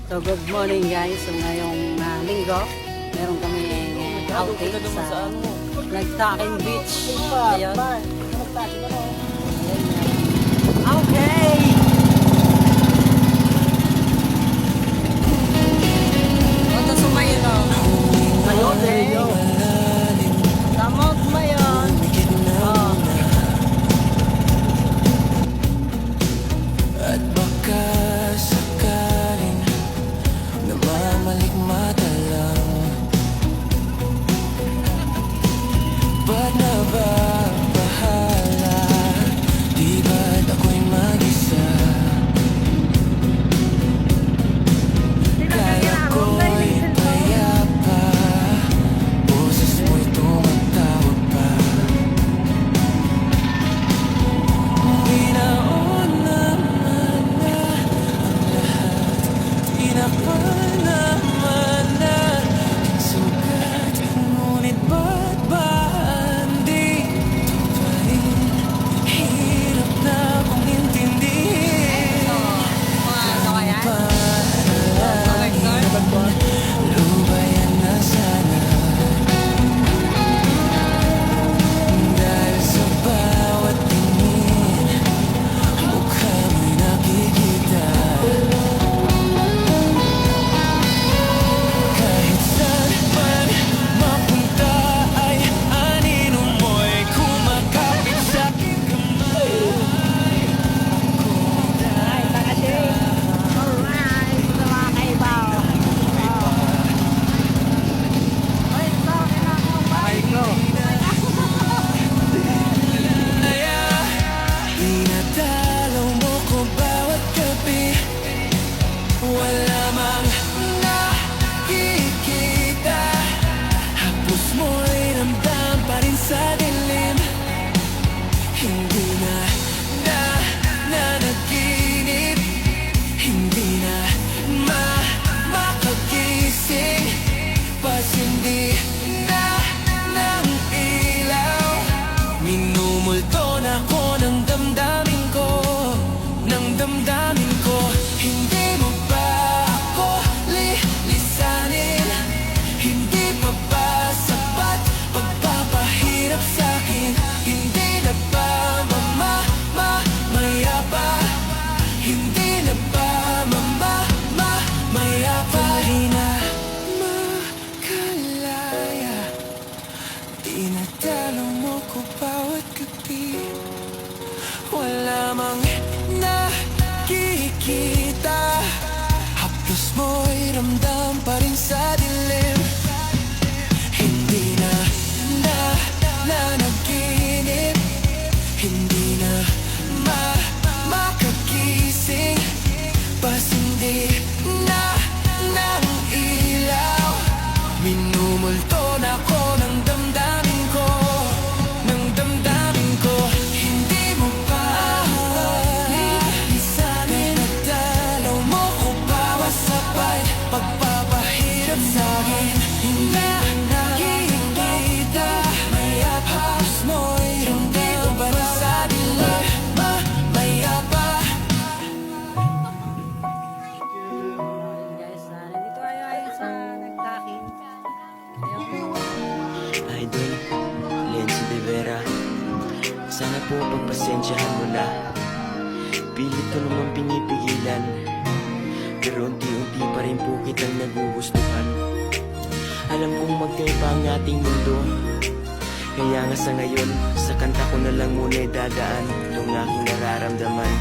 So good morning guys. So ngayong linggo, meron kami outing sa Nagtakin Beach. Ayun. Okay! Punta sumayin o. Ayun eh. Samot mo yun. Oh. At baka sakaling namamalikmata lang, ba't na ba bahala? Di ba't ako'y mag-isa? Kaya ko'y payapa, boses mo'y tumatawag pa. Binaon naman na ang lahat, tinakpan naman na ang sugat. Ngunit ba't ba andito pa rin? Hirap na kong intindihin. Lubayan na sana, dahil sa bawat tingin mukha mo'y nakikita. Kahit saan man mapunta ay anino mo'y kumakapit sa'king kamay. Kaya dinadalaw mo ko bawat gabi, wala mang nakikita. Hapos mo'y ramdam pa rin sa dilim. Hindi na nanaginip, hindi na makagising, pasindi na ng ilaw. Minumulto na ko ng damdamin ko, ng damdamin ko. Hindi mo ba ako lilisanin? Hindi pa ba sapat pagpapahirap sa'kin? Hindi na ba mamaya pa? Hindi na ba mamaya pa? Hindi na makalaya, dinadalo mo ko bawat gabi, wala mang nakikita. Haplos mo'y ramdam pa rin sa dilim. Hindi na nanaginip, hindi na makagising, pasindi na ng ilaw. Minumulto na ko ng damdamin ko, ng damdamin ko. Hindi mo ba lilisanin? Dinadalaw mo ko bawat sabay pagpapahirap sa'kin. Hindi nakikita, may hapos mo'y ramdam pa rin sa dilim. Mamaya pa. Guys, nandito tayo sa Nagtakin. Ayun. Idol, Lenzy De Vera, sana po pagpasensyahan mo na. Pilit ko naman pinipigilan, pero unti-unti pa rin po kitang nagugustuhan. Alam kong magkaiba ang ating mundo, kaya nga sa ngayon, sa kanta ko na lang muna dadaan itong aking nararamdaman.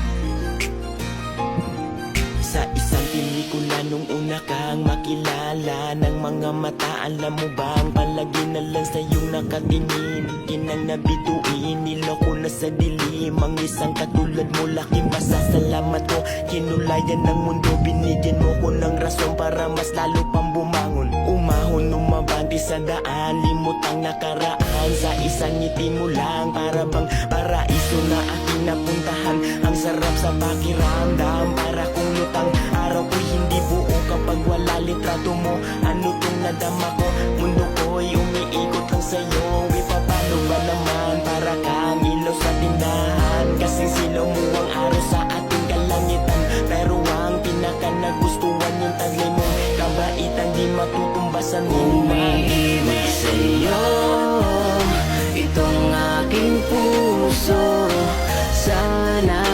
Sa isang pelikula nung una kang makilala ng mga mata, alam mo ba ang palagi na lang sa'yong nakatingin? Kinang nabituin, niloko na sa dilim. Ang isang katulad mo, laking pasasalamat ko. Kinulayan ng mundo, binigyan mo ko ng rason para mas lalo pang bumangon. Umahon, umabante sa daan, limutang nakaraan. Sa isang ngiti mo lang, para bang paraiso na aking napuntahan. Ang sarap sa pakiramdam, para kung lutang araw ko'y hindi buo kapag wala litrato mo. Ano tong nadama ko, mundo ko'y umiikot lang sa'yo. Paano ba naman, para kang ilaw sa tindahan. Kasing silaw mo ang araw sa ating kalangitan, pero ang pinaka nagustuhan yung tagli aking puso. Sana